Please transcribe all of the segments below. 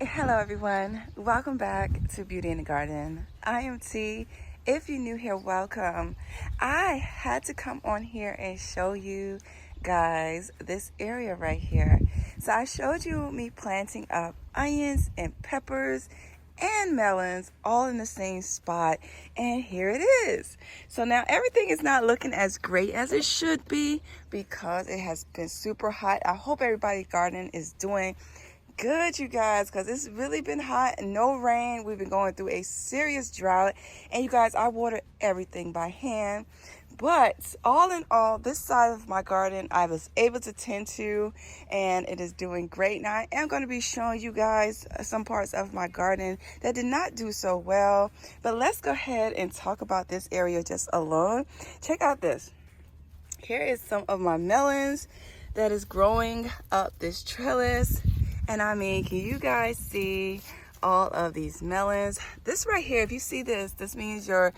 Hello everyone, welcome back to Beauty in the Garden. I am T. If you're new here, welcome. I had to come on here and show you guys this area right here. So I showed you me planting up onions and peppers and melons all in the same spot, and here it is. So now everything is not looking as great as it should be because it has been super hot. I hope everybody's garden is doing good, you guys, because it's really been hot and no rain. We've been going through a serious drought, and you guys, I water everything by hand. But all in all, this side of my garden I was able to tend to, and it is doing great. Now I am going to be showing you guys some parts of my garden that did not do so well, but let's go ahead and talk about this area just alone. Check out this. Here is some of my melons that is growing up this trellis. And I mean, can you guys see all of these melons? This right here, if you see this, this means your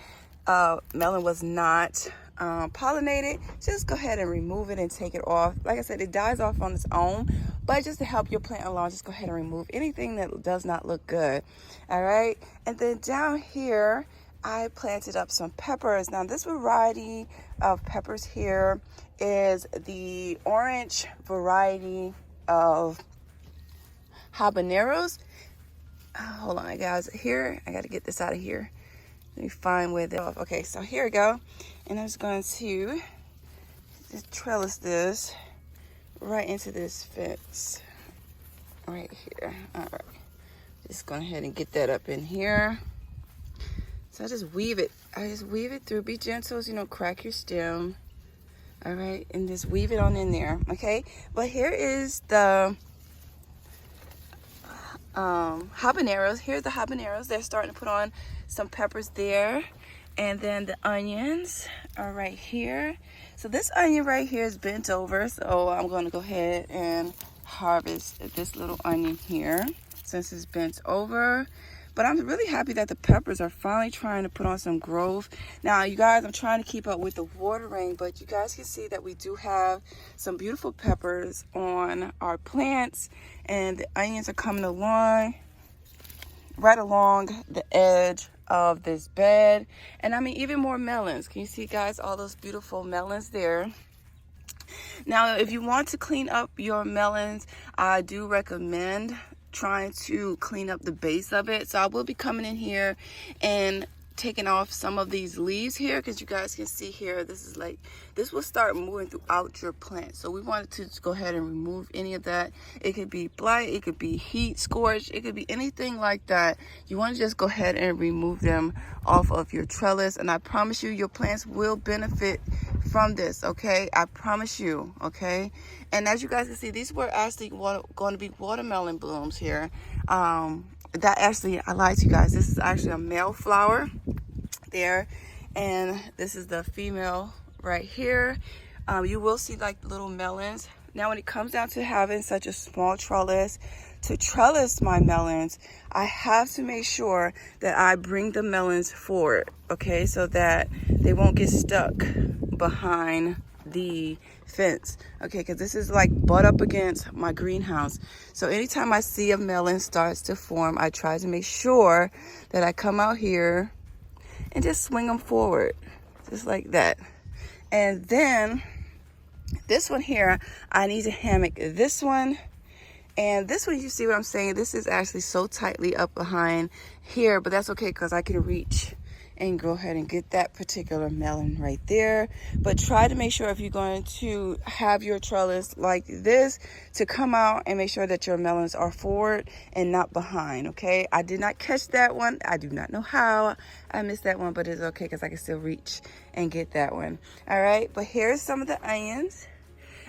melon was not pollinated. Just go ahead and remove it and take it off. Like I said, it dies off on its own, but just to help your plant along, just go ahead and remove anything that does not look good. All right. And then down here, I planted up some peppers. Now this variety of peppers here is the orange variety of habaneros. Hold on guys, here I got to get this out of here. Let me find where they're off. Okay, so here we go, and I'm just going to just trellis this right into this fence right here. All right, just go ahead and get that up in here. So I just weave it through. Be gentle, you know, crack your stem. All right, and just weave it on in there. Okay, but here is the habaneros. Here's the habaneros. They're starting to put on some peppers there, and then the onions are right here. So this onion right here is bent over, so I'm going to go ahead and harvest this little onion here since it's bent over. But I'm really happy that the peppers are finally trying to put on some growth. Now, you guys, I'm trying to keep up with the watering, but you guys can see that we do have some beautiful peppers on our plants, and the onions are coming along, right along the edge of this bed. And I mean, even more melons. Can you see, guys, all those beautiful melons there? Now, if you want to clean up your melons, I do recommend trying to clean up the base of it. So I will be coming in here and taking off some of these leaves here, because you guys can see here, this will start moving throughout your plant. So we wanted to just go ahead and remove any of that. It could be blight, it could be heat scorch, it could be anything like that. You want to just go ahead and remove them off of your trellis, and I promise you, your plants will benefit from this. Okay, I promise you. Okay, and as you guys can see, these were actually going to be watermelon blooms here. That actually, I lied to you guys, this is actually a male flower there, and this is the female right here. You will see like little melons. Now when it comes down to having such a small trellis, to trellis my melons, I have to make sure that I bring the melons forward, okay, so that they won't get stuck behind the fence, okay, because this is like butt up against my greenhouse. So anytime I see a melon starts to form, I try to make sure that I come out here and just swing them forward, just like that. And then this one here, I need to hammock this one. And this one, you see what I'm saying? This is actually so tightly up behind here, but that's okay because I can reach and go ahead and get that particular melon right there. But try to make sure, if you're going to have your trellis like this, to come out and make sure that your melons are forward and not behind, okay? I did not catch that one. I do not know how I missed that one, but it's okay because I can still reach and get that one. All right, but here's some of the onions.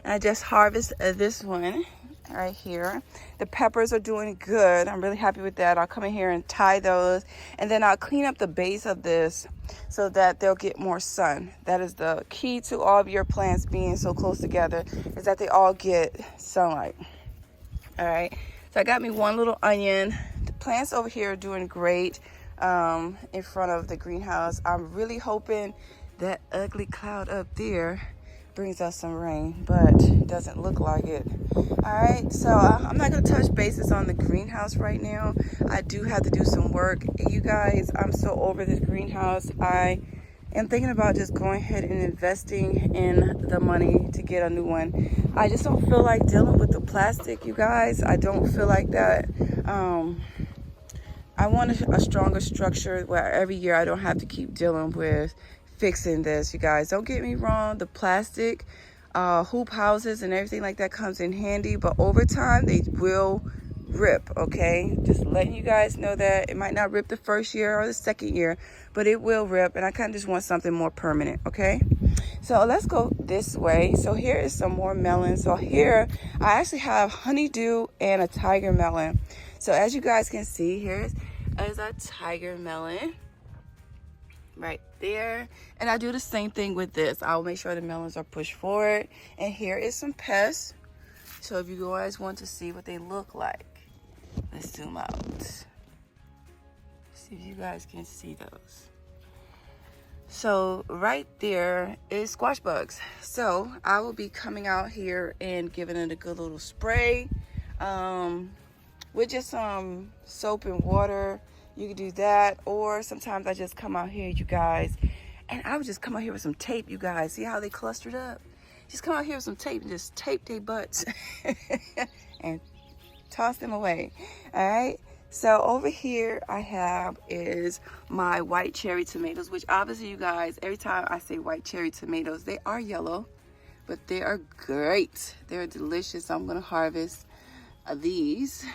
And I just harvest this one right here. The peppers are doing good. I'm really happy with that. I'll come in here and tie those, and then I'll clean up the base of this so that they'll get more sun. That is the key to all of your plants being so close together, is that they all get sunlight. All right, so I got me one little onion. The plants over here are doing great in front of the greenhouse. I'm really hoping that ugly cloud up there brings us some rain, but it doesn't look like it. All right, so I'm not gonna touch bases on the greenhouse right now. I do have to do some work. You guys, I'm so over this greenhouse. I am thinking about just going ahead and investing in the money to get a new one. I just don't feel like dealing with the plastic, you guys. I don't feel like that. I want a stronger structure where every year I don't have to keep dealing with fixing this, you guys. Don't get me wrong, the plastic hoop houses and everything like that comes in handy, but over time they will rip, okay? Just letting you guys know that it might not rip the first year or the second year, but it will rip, and I kind of just want something more permanent, okay? So let's go this way. So here is some more melon. So here I actually have honeydew and a tiger melon. So as you guys can see, here is a tiger melon right there, and I do the same thing with this. I'll make sure the melons are pushed forward, and here is some pests. So if you guys want to see what they look like, let's zoom out, see if you guys can see those. So right there is squash bugs. So I will be coming out here and giving it a good little spray with just some soap and water. You can do that, or sometimes I just come out here, you guys, and I would just come out here with some tape, you guys. See how they clustered up? Just come out here with some tape and just tape their butts and toss them away. All right. So over here I have is my white cherry tomatoes, which obviously, you guys, every time I say white cherry tomatoes, they are yellow, but they are great. They're delicious. So I'm going to harvest these,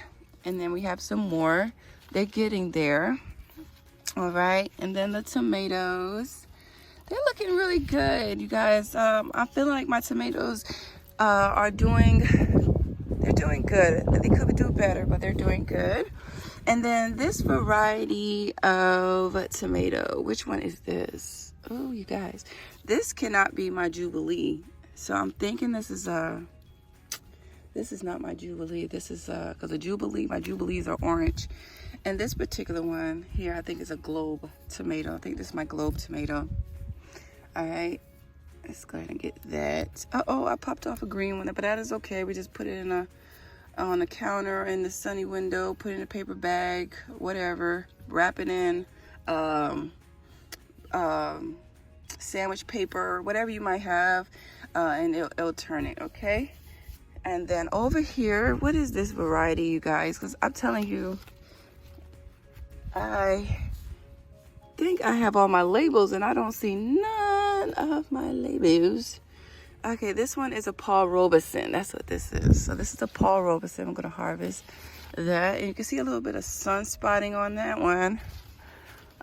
and then we have some more. They're getting there. All right. And then the tomatoes, they're looking really good, you guys. I feel like my tomatoes they're doing good. They could do better, but they're doing good. And then this variety of tomato, which one is this? Oh, you guys, this cannot be my Jubilee. So I'm thinking this is not my Jubilee. This is because my Jubilees are orange. And this particular one here, I think is a Globe tomato. I think this is my Globe tomato. All right, let's go ahead and get that. Uh-oh, I popped off a green one, but that is okay. We just put it in on the counter in the sunny window, put it in a paper bag, whatever, wrap it in sandwich paper, whatever you might have, and it'll turn it, okay? And then over here, what is this variety, you guys? Because I'm telling you, I think I have all my labels and I don't see none of my labels. Okay, this one is a Paul Robeson. That's what this is. So this is a Paul Robeson. I'm going to harvest that. And you can see a little bit of sun spotting on that one.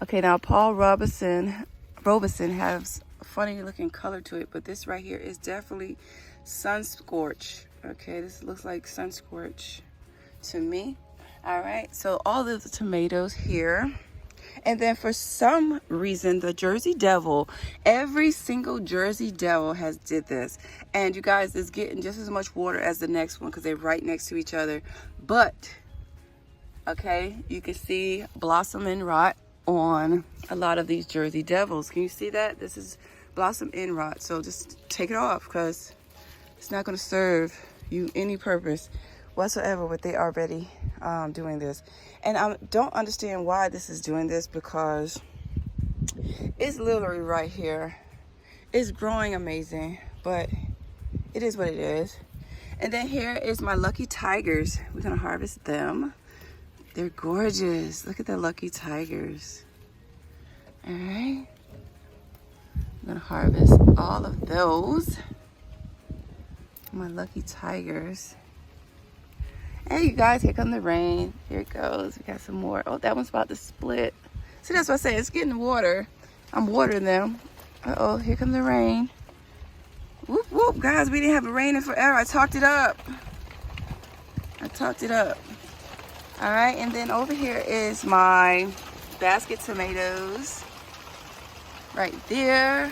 Okay, now Paul Robeson has a funny looking color to it, but this right here is definitely sun scorch. Okay, this looks like sun scorch to me. All right, so all of the tomatoes here. And then for some reason, the Jersey Devil, every single Jersey Devil has did this. And you guys, it's getting just as much water as the next one because they're right next to each other. But, okay, you can see blossom and rot on a lot of these Jersey Devils. Can you see that? This is blossom and rot. So just take it off because it's not going to serve you any purpose whatsoever with they already doing this. And I don't understand why this is doing this because it's literally right here. It's growing amazing, but it is what it is. And then here is my lucky tigers. We're gonna harvest them. They're gorgeous. Look at the lucky tigers. All right, I'm gonna harvest all of those. My lucky tigers. Hey, you guys, here come the rain. Here it goes. We got some more. Oh, that one's about to split. See, that's what I say. It's getting water. I'm watering them. Uh-oh, here come the rain. Whoop, whoop. Guys, we didn't have it raining forever. I talked it up. All right, and then over here is my basket tomatoes. Right there.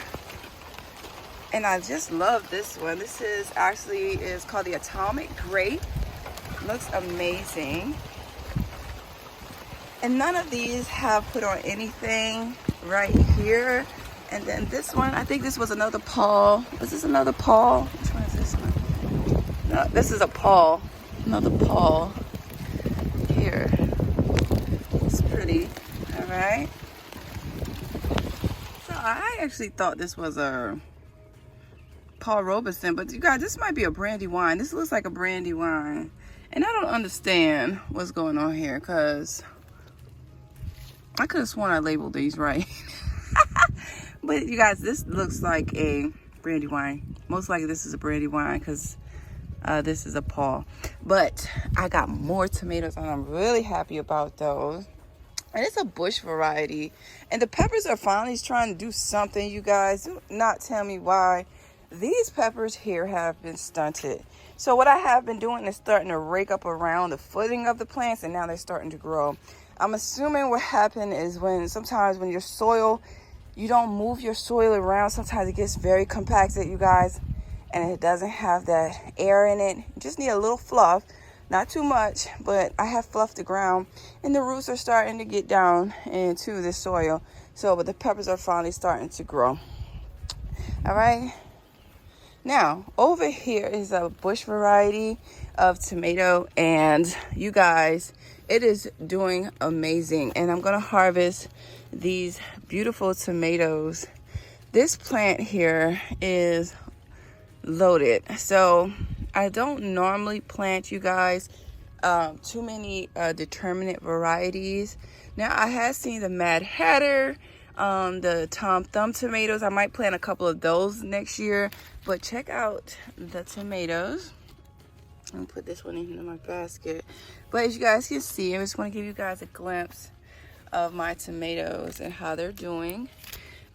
And I just love this one. This is called the Atomic Grape. Looks amazing. And none of these have put on anything right here. And then this one, I think this was another Paul. Was this another Paul? Which one is this one? No, this is a Paul. Another Paul. Here. It's pretty. All right. So I actually thought this was a Paul Robeson, but you guys, this might be a brandy wine. This looks like a brandy wine. And I don't understand what's going on here because I could have sworn I labeled these right. But you guys, this looks like a brandy wine. Most likely this is a brandy wine because this is a Paul. But I got more tomatoes and I'm really happy about those. And it's a bush variety. And the peppers are finally trying to do something, you guys. Do not tell me why these peppers here have been stunted. So what I have been doing is starting to rake up around the footing of the plants, and now they're starting to grow. I'm assuming what happened is sometimes when your soil, you don't move your soil around, sometimes it gets very compacted, you guys, and it doesn't have that air in it. You just need a little fluff, not too much, but I have fluffed the ground, and the roots are starting to get down into the soil. So, but the peppers are finally starting to grow. All right. Now, over here is a bush variety of tomato, and you guys, it is doing amazing. And I'm going to harvest these beautiful tomatoes. This plant here is loaded. So I don't normally plant, you guys, too many determinate varieties. Now, I have seen the Mad Hatter, the Tom Thumb tomatoes. I might plant a couple of those next year. But check out the tomatoes. I'm gonna put this one in my basket. But as you guys can see, I just want to give you guys a glimpse of my tomatoes and how they're doing.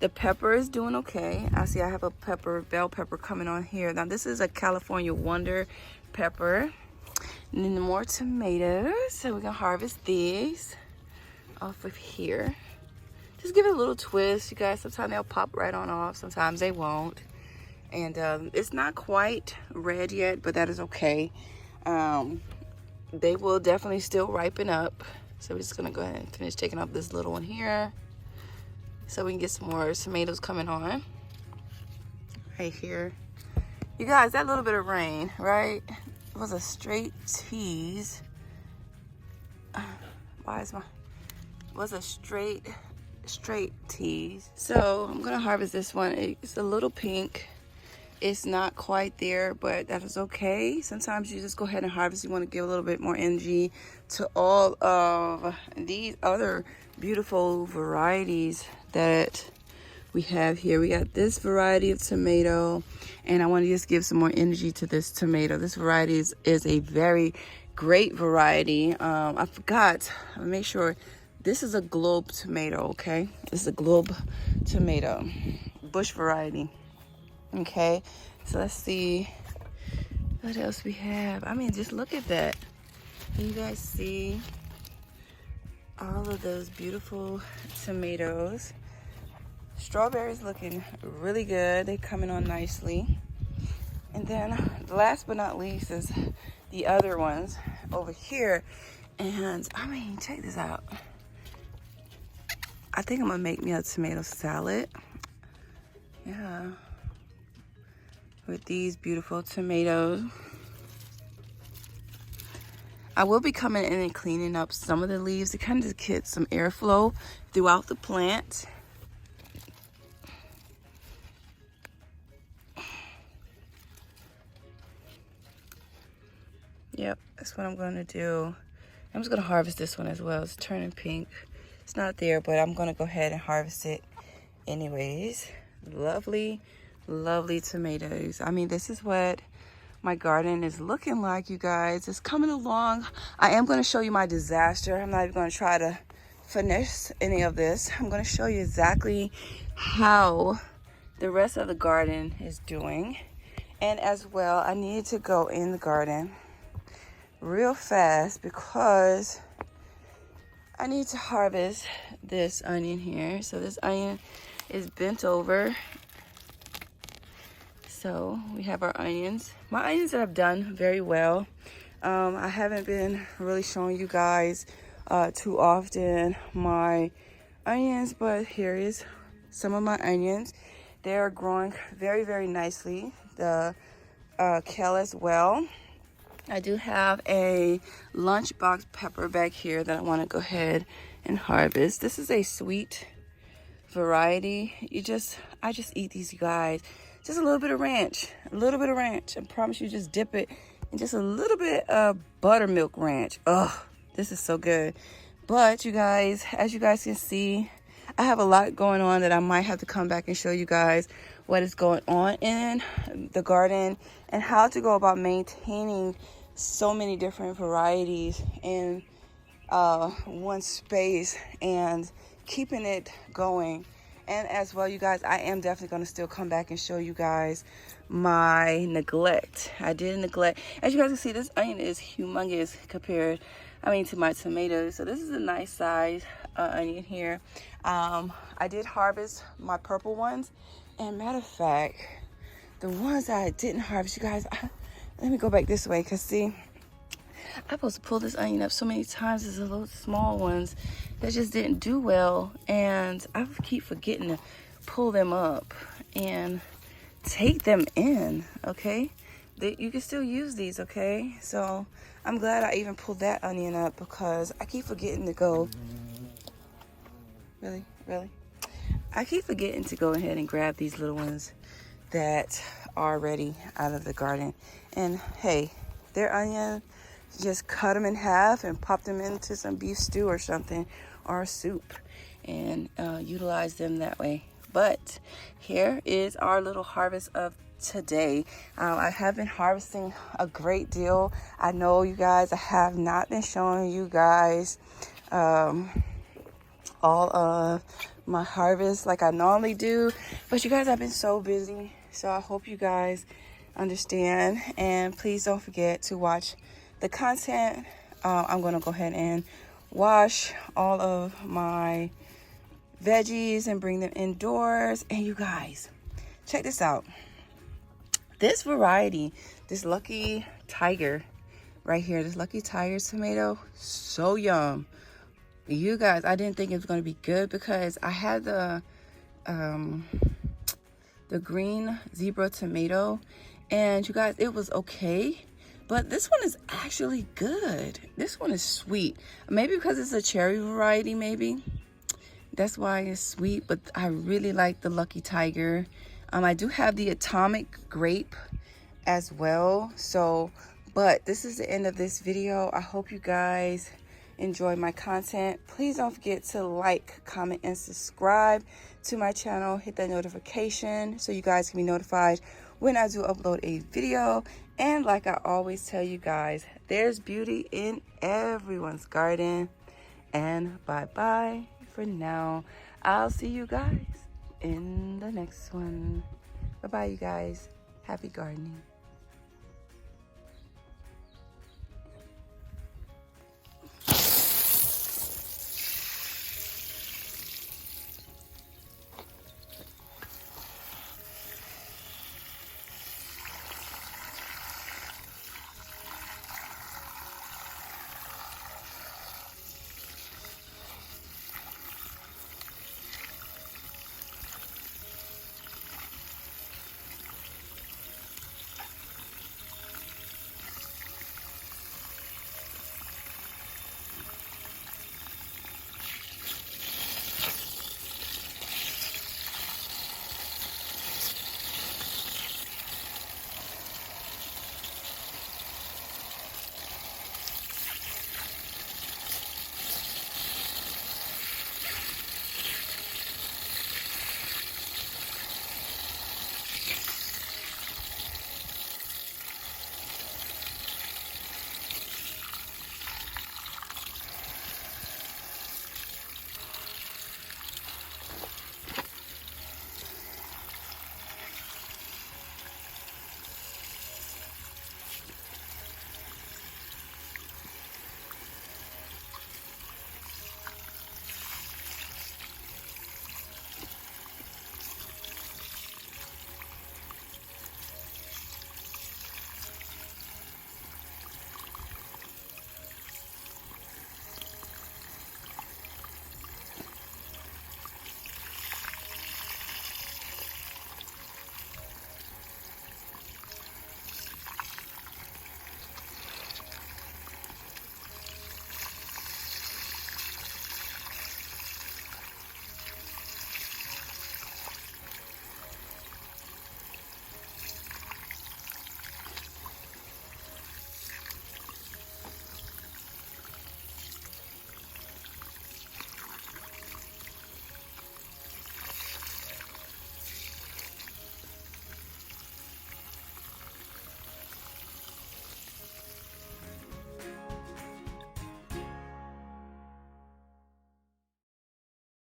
The pepper is doing okay. I see I have a bell pepper coming on here. Now this is a California Wonder pepper. And then more tomatoes. So we're gonna harvest these off of here. Just give it a little twist, you guys. Sometimes they'll pop right on off. Sometimes they won't. And it's not quite red yet, but that is okay. They will definitely still ripen up. So we're just gonna go ahead and finish taking up this little one here so we can get some more tomatoes coming on right here. You guys, that little bit of rain, right? It was a straight tease. Was a straight tease. So I'm gonna harvest this one. It's a little pink. It's not quite there, but that is okay. Sometimes you just go ahead and harvest. You want to give a little bit more energy to all of these other beautiful varieties that we have here. We got this variety of tomato, and I want to just give some more energy to this tomato. This variety is a very great variety. I forgot. Let me make sure. This is a globe tomato, okay? This is a globe tomato, bush variety. Okay, so let's see what else we have. I mean, just look at that. Can you guys see all of those beautiful tomatoes? Strawberries looking really good. They're coming on nicely. And then last but not least is the other ones over here. And I mean, check this out. I think I'm gonna make me a tomato salad. Yeah. With these beautiful tomatoes. I will be coming in and cleaning up some of the leaves to kind of get some airflow throughout the plant. Yep, that's what I'm going to do. I'm just going to harvest this one as well. It's turning pink. It's not there, but I'm going to go ahead and harvest it anyways. Lovely tomatoes. I mean, this is what my garden is looking like, you guys. It's coming along. I am going to show you my disaster. I'm not even going to try to finesse any of this. I'm going to show you exactly how the rest of the garden is doing. And as well, I need to go in the garden real fast because I need to harvest this onion here. So this onion is bent over. So we have our onions. My onions have done very well. I haven't been really showing you guys too often my onions, but here is some of my onions. They're growing very, very nicely. The kale as well. I do have a lunchbox pepper back here that I want to go ahead and harvest. This is a sweet variety. I just eat these, you guys. Just a little bit of ranch, a little bit of ranch. I promise you, just dip it in just a little bit of buttermilk ranch. Oh, this is so good. But you guys, as you guys can see, I have a lot going on that I might have to come back and show you guys what is going on in the garden and how to go about maintaining so many different varieties in one space and keeping it going. And as well, you guys, I am definitely going to still come back and show you guys my neglect. I did neglect. As you guys can see, this onion is humongous compared, to my tomatoes. So this is a nice size onion here. I did harvest my purple ones. And matter of fact, the ones that I didn't harvest, you guys, let me go back this way, because see, I'm supposed to pull this onion up so many times. There's a little small ones that just didn't do well, and I keep forgetting to pull them up and take them in, okay? You can still use these, okay? So I'm glad I even pulled that onion up, because I keep forgetting to go. Really? I keep forgetting to go ahead and grab these little ones that are already out of the garden. And hey, they're onion. Just cut them in half and pop them into some beef stew or something, or a soup, and utilize them that way. But here is our little harvest of today. I have been harvesting a great deal. I know, you guys, I have not been showing you guys all of my harvest like I normally do, but you guys, I've been so busy, so I hope you guys understand. And please don't forget to watch the content. I'm gonna go ahead and wash all of my veggies and bring them indoors. And you guys, check this out. This variety, this Lucky Tiger right here, this Lucky Tiger tomato, so yum. You guys, I didn't think it was gonna be good, because I had the green zebra tomato, and you guys, it was okay. But this one is actually good. This one is sweet. Maybe because it's a cherry variety, maybe. That's why it's sweet, but I really like the Lucky Tiger. I do have the Atomic Grape as well. So, but this is the end of this video. I hope you guys enjoy my content. Please don't forget to like, comment, and subscribe to my channel. Hit that notification so you guys can be notified when I do upload a video. And like I always tell you guys, there's beauty in everyone's garden. And bye-bye for now. I'll see you guys in the next one. Bye-bye, you guys. Happy gardening.